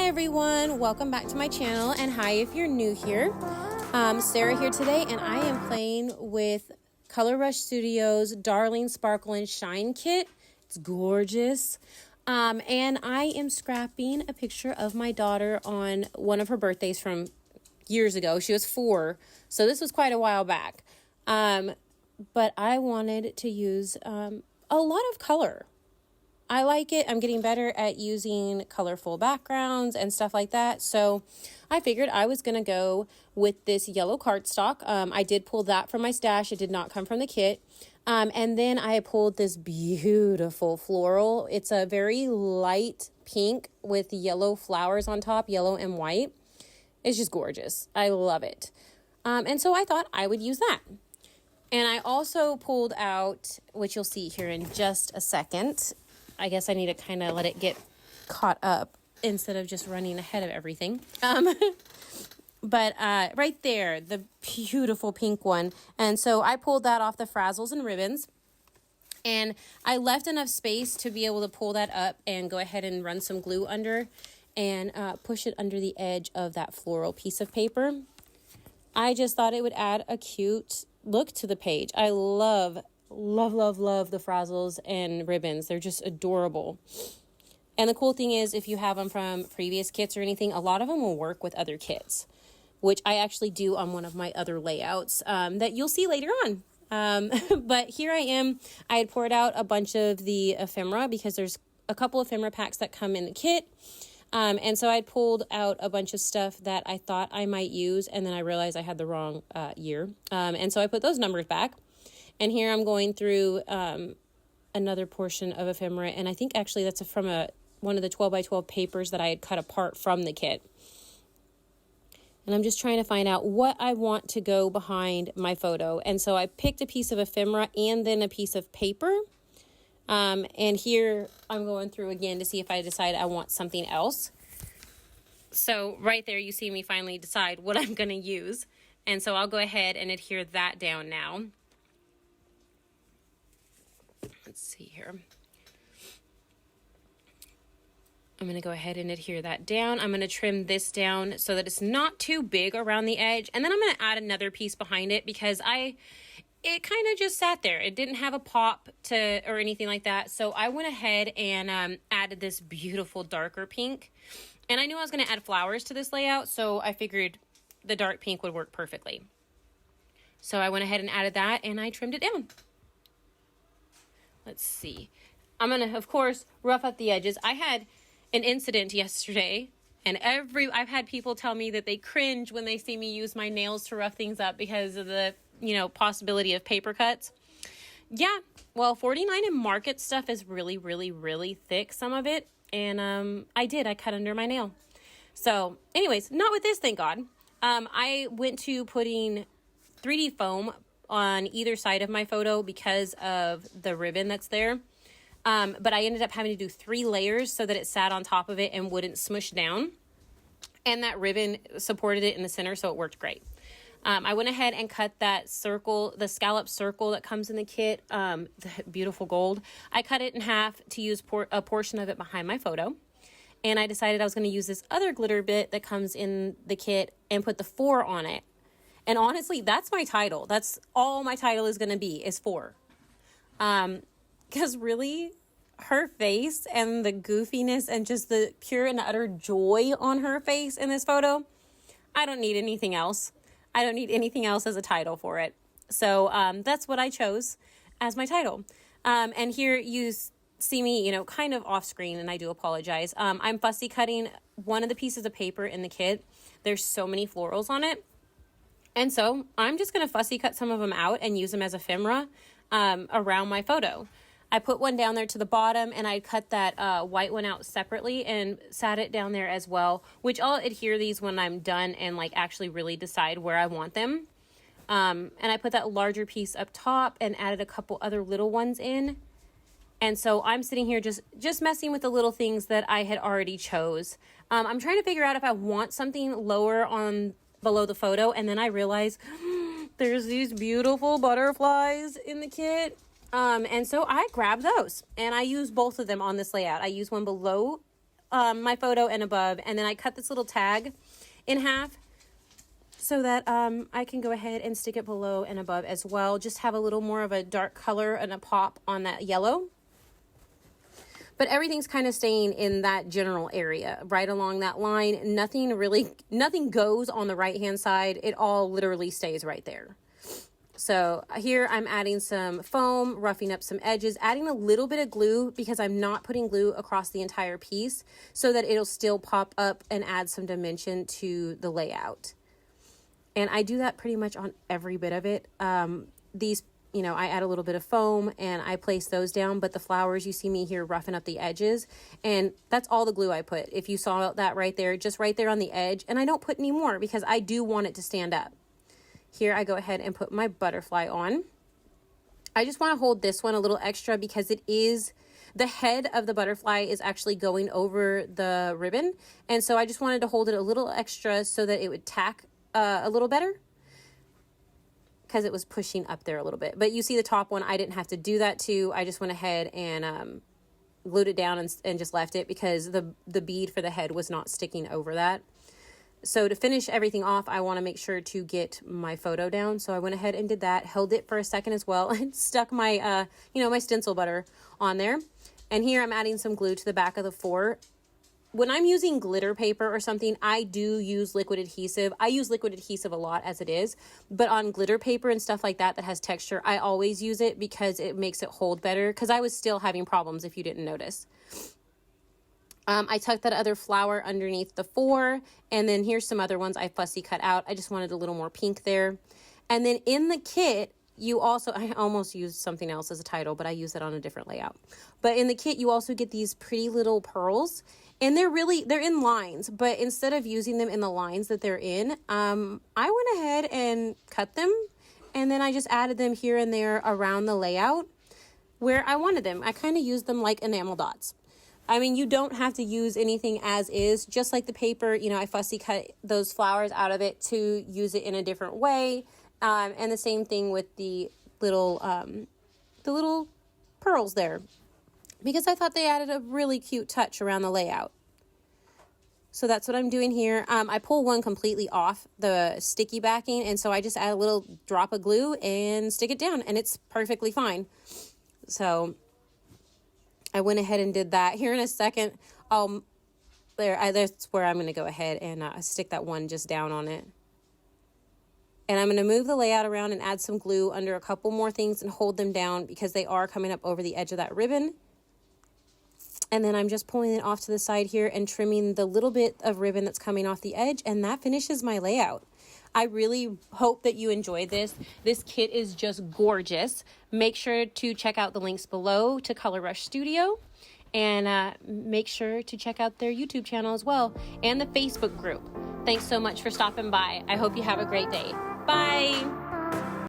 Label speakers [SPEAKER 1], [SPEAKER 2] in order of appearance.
[SPEAKER 1] Hi everyone, welcome back to my channel, and hi if you're new here. Sarah here today, and I am playing with Color Rush Studios Darling Sparkle and Shine kit. It's gorgeous. And I am scrapping a picture of my daughter on one of her birthdays from years ago. She was 4, so this was quite a while back. But I wanted to use a lot of color. I like it. I'm getting better at using colorful backgrounds and stuff like that. So I figured I was going to go with this yellow cardstock. I did pull that from my stash. It did not come from the kit. And then I pulled this beautiful floral. It's a very light pink with yellow flowers on top, yellow and white. It's just gorgeous. I love it. And so I thought I would use that. And I also pulled out, which you'll see here in just a second. I guess I need to kind of let it get caught up instead of just running ahead of everything. But right there, the beautiful pink one. And so I pulled that off the frazzles and ribbons. And I left enough space to be able to pull that up and go ahead and run some glue under and push it under the edge of that floral piece of paper. I just thought it would add a cute look to the page. I love the frazzles and ribbons. They're just adorable. And the cool thing is, if you have them from previous kits or anything, a lot of them will work with other kits, which I actually do on one of my other layouts that you'll see later on. But here I am. I had poured out a bunch of the ephemera because there's a couple ephemera packs that come in the kit. And so I pulled out a bunch of stuff that I thought I might use, and then I realized I had the wrong year. And so I put those numbers back. And here I'm going through another portion of ephemera, and I think actually that's from one of the 12 by 12 papers that I had cut apart from the kit. And I'm just trying to find out what I want to go behind my photo. And so I picked a piece of ephemera and then a piece of paper. And here I'm going through again to see if I decide I want something else. So right there you see me finally decide what I'm going to use. And so I'll go ahead and adhere that down now. Let's see here. I'm going to go ahead and adhere that down. I'm going to trim this down so that it's not too big around the edge. And then I'm going to add another piece behind it because it kind of just sat there. It didn't have a pop or anything like that. So I went ahead and added this beautiful darker pink. And I knew I was going to add flowers to this layout, so I figured the dark pink would work perfectly. So I went ahead and added that, and I trimmed it down. Let's see. I'm going to, of course, rough up the edges. I had an incident yesterday, and I've had people tell me that they cringe when they see me use my nails to rough things up because of the, possibility of paper cuts. Yeah, well, 49 and Market stuff is really, really, really thick, some of it, and I cut under my nail. So, anyways, not with this, thank God. I went to putting 3D foam on either side of my photo because of the ribbon that's there. But I ended up having to do 3 layers so that it sat on top of it and wouldn't smush down. And that ribbon supported it in the center, so it worked great. I went ahead and cut that circle, the scallop circle that comes in the kit, the beautiful gold. I cut it in half to use a portion of it behind my photo. And I decided I was going to use this other glitter bit that comes in the kit and put the 4 on it. And honestly, that's my title. That's all my title is going to be, is 4. Because really, her face and the goofiness and just the pure and utter joy on her face in this photo, I don't need anything else. I don't need anything else as a title for it. So that's what I chose as my title. And here you see me, kind of off screen, and I do apologize. I'm fussy cutting one of the pieces of paper in the kit. There's so many florals on it. And so I'm just going to fussy cut some of them out and use them as ephemera around my photo. I put one down there to the bottom, and I cut that white one out separately and sat it down there as well, which I'll adhere these when I'm done and actually really decide where I want them. And I put that larger piece up top and added a couple other little ones in. And so I'm sitting here just messing with the little things that I had already chose. I'm trying to figure out if I want something lower below the photo, and then I realize there's these beautiful butterflies in the kit. And so I grabbed those and I use both of them on this layout. I use one below my photo and above. And then I cut this little tag in half so that I can go ahead and stick it below and above as well. Just have a little more of a dark color and a pop on that yellow. But everything's kind of staying in that general area, right along that line. Nothing goes on the right-hand side. It all literally stays right there. So here I'm adding some foam, roughing up some edges, adding a little bit of glue because I'm not putting glue across the entire piece so that it'll still pop up and add some dimension to the layout. And I do that pretty much on every bit of it. These, I add a little bit of foam and I place those down, but the flowers, you see me here roughing up the edges, and that's all the glue I put. If you saw that right there, just right there on the edge, and I don't put any more because I do want it to stand up. Here I go ahead and put my butterfly on. I just want to hold this one a little extra because the head of the butterfly is actually going over the ribbon. And so I just wanted to hold it a little extra so that it would tack a little better, because it was pushing up there a little bit. But you see the top one, I didn't have to do that too. I just went ahead and glued it down and just left it because the bead for the head was not sticking over that. So to finish everything off, I want to make sure to get my photo down. So I went ahead and did that, held it for a second as well, and stuck my, my stencil butter on there. And here I'm adding some glue to the back of the 4. When I'm using glitter paper or something, I do use liquid adhesive. I use liquid adhesive a lot as it is, but on glitter paper and stuff like that has texture, I always use it because it makes it hold better, because I was still having problems if you didn't notice. I tucked that other flower underneath the 4, and then here's some other ones I fussy cut out. I just wanted a little more pink there. And then in the kit, I almost used something else as a title, but I use that on a different layout. But in the kit, you also get these pretty little pearls, and they're in lines, but instead of using them in the lines that they're in, I went ahead and cut them, and then I just added them here and there around the layout where I wanted them. I kind of used them like enamel dots. I mean, you don't have to use anything as is, just like the paper, I fussy cut those flowers out of it to use it in a different way. And the same thing with the little pearls there, because I thought they added a really cute touch around the layout. So that's what I'm doing here. I pull one completely off the sticky backing, and so I just add a little drop of glue and stick it down, and it's perfectly fine. So I went ahead and did that. Here in a second, that's where I'm going to go ahead and stick that one just down on it. And I'm going to move the layout around and add some glue under a couple more things and hold them down because they are coming up over the edge of that ribbon. And then I'm just pulling it off to the side here and trimming the little bit of ribbon that's coming off the edge, and that finishes my layout. I really hope that you enjoyed this. This kit is just gorgeous. Make sure to check out the links below to Color Rush Studio, and make sure to check out their YouTube channel as well, and the Facebook group. Thanks so much for stopping by. I hope you have a great day. Bye.